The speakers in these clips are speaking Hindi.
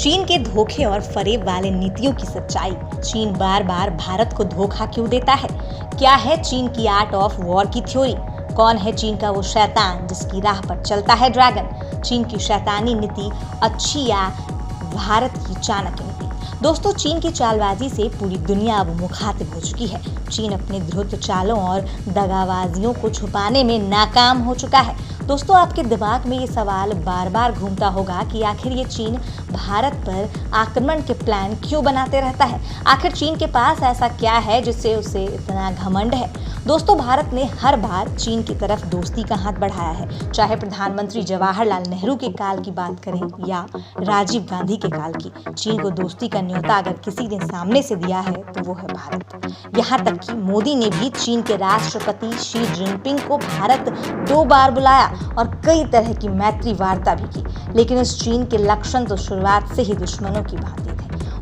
चीन के धोखे और फरेब वाले नीतियों की सच्चाई। चीन बार बार भारत को धोखा क्यों देता है? क्या है चीन की आर्ट ऑफ वॉर की थ्योरी? कौन है चीन का वो शैतान जिसकी राह पर चलता है ड्रैगन? चीन की शैतानी नीति अच्छी या भारत की चाणक्य नीति? दोस्तों, चीन की चालबाजी से पूरी दुनिया अब मुखातिब हो चुकी है। चीन अपने धूर्त चालों और दगाबाजियों को छुपाने में नाकाम हो चुका है। दोस्तों, आपके दिमाग में ये सवाल बार बार घूमता होगा कि आखिर ये चीन भारत पर आक्रमण के प्लान क्यों बनाते रहता है? आखिर चीन के पास ऐसा क्या है जिससे उसे इतना घमंड है? दोस्तों, भारत ने हर बार चीन की तरफ दोस्ती का हाथ बढ़ाया है, चाहे प्रधानमंत्री जवाहरलाल नेहरू के काल की बात करें या राजीव गांधी के काल की। चीन को दोस्ती का न्योता अगर किसी ने सामने से दिया है तो वो है भारत। यहाँ तक कि मोदी ने भी चीन के राष्ट्रपति शी जिनपिंग को भारत 2 बार बुलाया और कई तरह की मैत्री वार्ता भी की, लेकिन इस चीन के लक्षण तो शुरुआत से ही दुश्मनों की भांति थे।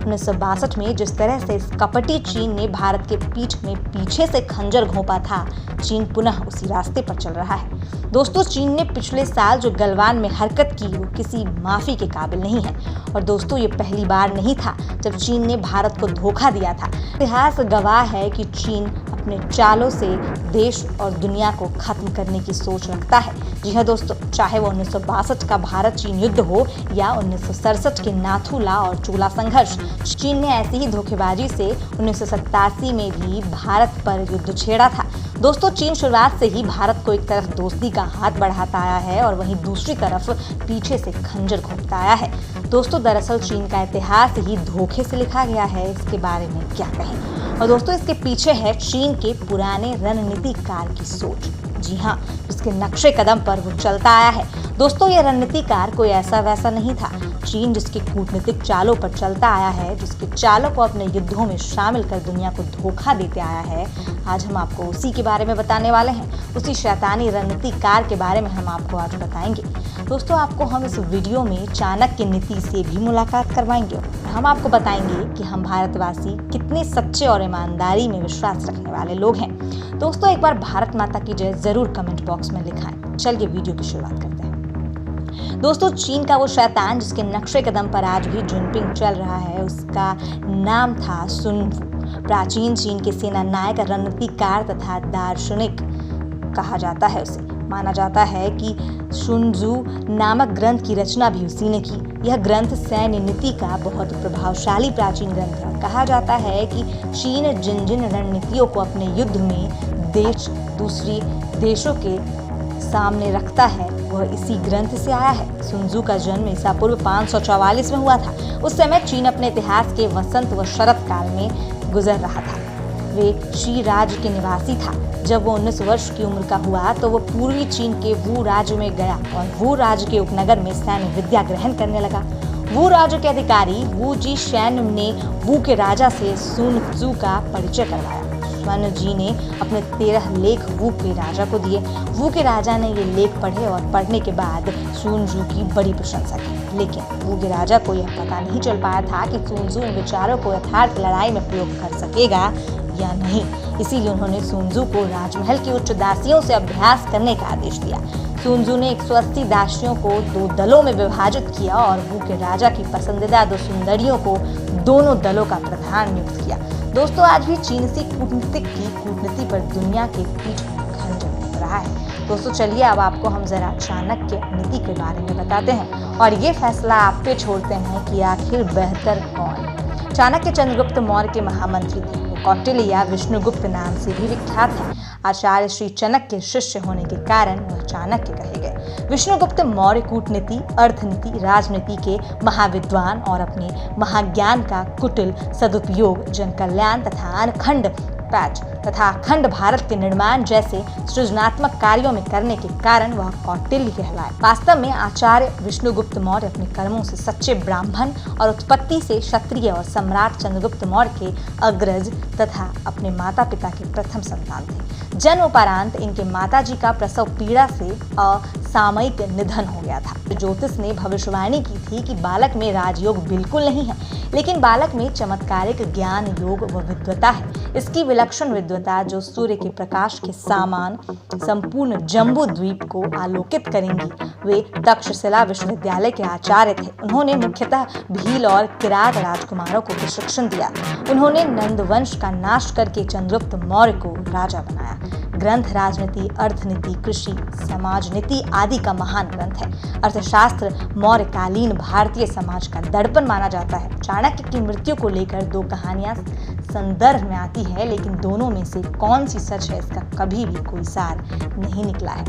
1962 में जिस तरह से इस कपटी चीन ने भारत के पीठ में पीछे से खंजर घोंपा था, चीन पुनः उसी रास्ते पर चल रहा है। दोस्तों, चीन ने पिछले साल जो गलवान में हरकत की वो किसी माफी के काबिल नहीं है। और दोस्तों, ये पहली बार नहीं था जब चीन ने भारत को धोखा दिया था। इतिहास गवाह है कि चीन अपने चालों से देश और दुनिया को खत्म करने की सोच रखता है। जी हाँ दोस्तों, चाहे वो 1962 का भारत चीन युद्ध हो या 1967 के नाथूला और चूला संघर्ष, चीन ने ऐसी ही धोखेबाजी से 1987 में भी भारत पर युद्ध छेड़ा था। दोस्तों, चीन शुरुआत से ही भारत को एक तरफ दोस्ती का हाथ बढ़ाता आया है और वहीं दूसरी तरफ पीछे से खंजर घोंपता आया है। दोस्तों, दरअसल चीन का इतिहास ही धोखे से लिखा गया है। इसके बारे में क्या कहें? और दोस्तों, इसके पीछे है चीन के पुराने रणनीतिकार की सोच। जी हाँ, जिसके नक्शे कदम पर वो चलता आया है। दोस्तों, ये रणनीतिकार कोई ऐसा वैसा नहीं था। चीन जिसके कूटनीतिक चालों पर चलता आया है, जिसके चालों को अपने युद्धों में शामिल कर दुनिया को धोखा देते आया है, आज हम आपको उसी के बारे में बताने वाले हैं। उसी शैतानी रणनीतिकार के बारे में हम आपको आज बताएंगे। दोस्तों, आपको हम इस वीडियो में चाणक्य नीति से भी मुलाकात करवाएंगे। हम आपको बताएंगे कि हम भारतवासी कितने सच्चे और ईमानदारी में विश्वास रखने वाले लोग हैं। दोस्तों, एक बार भारत माता की जय जरूर कमेंट बॉक्स में लिखाएं। चलिए वीडियो की शुरुआत करते हैं। दोस्तों, चीन का वो शैतान जिसके नक्शे कदम पर आज भी जिनपिंग चल रहा है, उसका नाम था सुन वू। प्राचीन चीन के सेना नायक, रणनीतिकार तथा दार्शनिक कहा जाता है उसे। माना जाता है कि सुन त्सू नामक ग्रंथ की रचना भी उसी ने की। यह ग्रंथ सैन्य नीति का बहुत प्रभावशाली प्राचीन ग्रंथ है। कहा जाता है कि चीन जिन जिन रणनीतियों को अपने युद्ध में देश दूसरी देशों के सामने रखता है, वह इसी ग्रंथ से आया है। सुन त्सू का जन्म ईसा पूर्व 544 में हुआ था। उस समय चीन अपने इतिहास के वसंत व शरत काल में गुजर रहा था। वे शी राज्य के निवासी था। जब वो 19 वर्ष की उम्र का हुआ तो वो पूर्वी चीन के वू राज्य में गया और वू राज्य के उपनगर में सैन्य विद्या ग्रहण करने लगा। वू राज्य के अधिकारी वू जी शैन ने वू के राजा से सुन त्सू का परिचय करवाया। सुन जी ने अपने 13 लेख वू के राजा को दिए। वू के राजा ने ये लेख पढ़े और पढ़ने के बाद सुन त्सू की बड़ी प्रशंसा की। लेकिन वू के राजा को यह पता नहीं चल पाया था कि सुन त्सू इन विचारों को यथार्थ लड़ाई में प्रयोग कर सकेगा या नहीं। इसीलिए उन्होंने सुन त्सू को राजमहल की उच्च दासियों से अभ्यास करने का आदेश दिया। सुन त्सू ने 180 दासियों को 2 दलों में विभाजित किया और वू के राजा की पसंदीदा 2 सुंदरियों को दोनों दलों का प्रधान नियुक्त किया। दोस्तों, आज भी चीन से कूटनीतिक की कूटनीति पर दुनिया के पीठ में खंजर घोंप रहा है। दोस्तों, चलिए अब आपको हम जरा चाणक्य नीति के बारे में बताते हैं और ये फैसला आप पे छोड़ते हैं कि आखिर बेहतर कौन। चाणक्य चंद्रगुप्त मौर्य के महामंत्री थे। कौटिल्य या विष्णुगुप्त नाम से भी विख्यात है। आचार्य श्री चनक के शिष्य होने के कारण वह चाणक्य कहे गए। विष्णुगुप्त मौर्य कूटनीति, अर्थनीति, राजनीति के महाविद्वान और अपने महाज्ञान का कुटिल सदुपयोग जन कल्याण तथा अखंड भारत के निर्माण जैसे सृजनात्मक कार्यों में करने के कारण वह कौटिल्य कहलाए। वास्तव में आचार्य विष्णुगुप्त मौर्य अपने कर्मों से सच्चे ब्राह्मण और उत्पत्ति से क्षत्रिय और सम्राट चंद्रगुप्त मौर्य के अग्रज तथा अपने माता पिता के प्रथम संतान थे। जन्मोपरांत इनके माताजी का प्रसव पीड़ा से असामयिक निधन हो गया था। ज्योतिष ने भविष्यवाणी की थी कि बालक में राजयोग बिल्कुल नहीं है, लेकिन बालक में चमत्कारिक ज्ञान योग व विद्वता है। इसकी विलक्षण विद्वता जो सूर्य के प्रकाश के समान संपूर्ण जम्बू द्वीप को आलोकित करेंगी। वे तक्षशिला विश्वविद्यालय के आचार्य थे। उन्होंने मुख्यतः भील और किरात राजकुमारों को प्रशिक्षण दिया। उन्होंने नंद वंश का नाश करके चंद्रगुप्त मौर्य को राजा बनाया। ग्रंथ राजनीति, अर्थनीति, कृषि, समाज नीति आदि का महान ग्रंथ है। अर्थशास्त्र मौर्यकालीन भारतीय समाज का दर्पण माना जाता है। चाणक्य की मृत्यु को लेकर दो कहानियां संदर्भ में आती है, लेकिन दोनों में से कौन सी सच है इसका कभी भी कोई सार नहीं निकला है।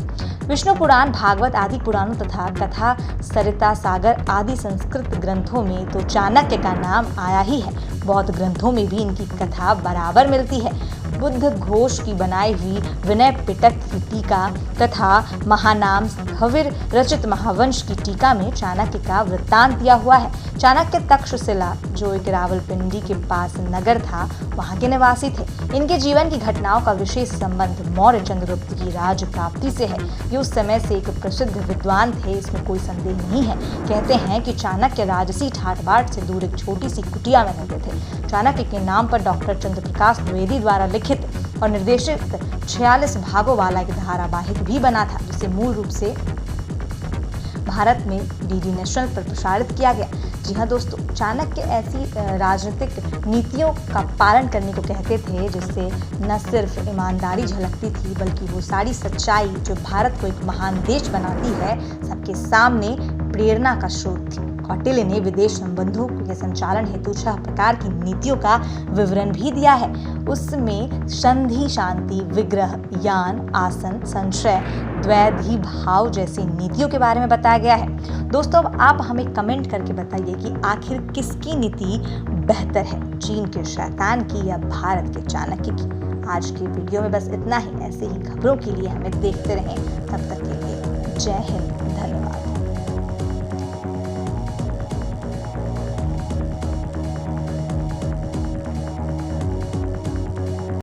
विष्णु पुराण, भागवत आदि पुराणों तथा कथा सरिता सागर आदि संस्कृत ग्रंथों में तो चाणक्य का नाम आया ही है। बौद्ध ग्रंथों में भी इनकी कथा बराबर मिलती है। बुद्ध घोष की बनाई हुई विनय पिटक की टीका तथा महानाम स्थविर रचित महावंश की टीका में चाणक्य का वृत्तांत दिया हुआ है। चाणक्य तक्षशिला, जो एक रावलपिंडी के पास नगर था, वहां के निवासी थे। इनके जीवन की घटनाओं का विशेष संबंध मौर्य चंद्रगुप्त की राज प्राप्ति से है। ये उस समय से एक प्रसिद्ध विद्वान थे, इसमें कोई संदेह नहीं है। कहते हैं कि चाणक्य राजसी ठाट बाट से दूर एक छोटी सी कुटिया में रहते थे। चाणक्य के नाम पर डॉक्टर चंद्रप्रकाश द्विवेदी द्वारा लिखित और निर्देशित 46 भागों वाला एक धारावाहिक भी बना था, जिसे मूल रूप से भारत में डीडी नेशनल पर प्रसारित किया गया। जी हाँ दोस्तों, चाणक्य ऐसी राजनीतिक नीतियों का पालन करने को कहते थे जिससे न सिर्फ ईमानदारी झलकती थी, बल्कि वो सारी सच्चाई जो भारत को एक महान देश बनाती है, सबके सामने प्रेरणा का स्रोत थी। कौटिल्य ने विदेश संबंधों के संचालन हेतु 6 प्रकार की नीतियों का विवरण भी दिया है। उसमें संधि, शांति, विग्रह, यान, आसन, संशय, द्वैधी भाव जैसी नीतियों के बारे में बताया गया है। दोस्तों, अब आप हमें कमेंट करके बताइए कि आखिर किसकी नीति बेहतर है, चीन के शैतान की या भारत के चाणक्य की। आज की वीडियो में बस इतना ही। ऐसे ही खबरों के लिए हमें देखते रहें। तब तक के लिए जय हिंद।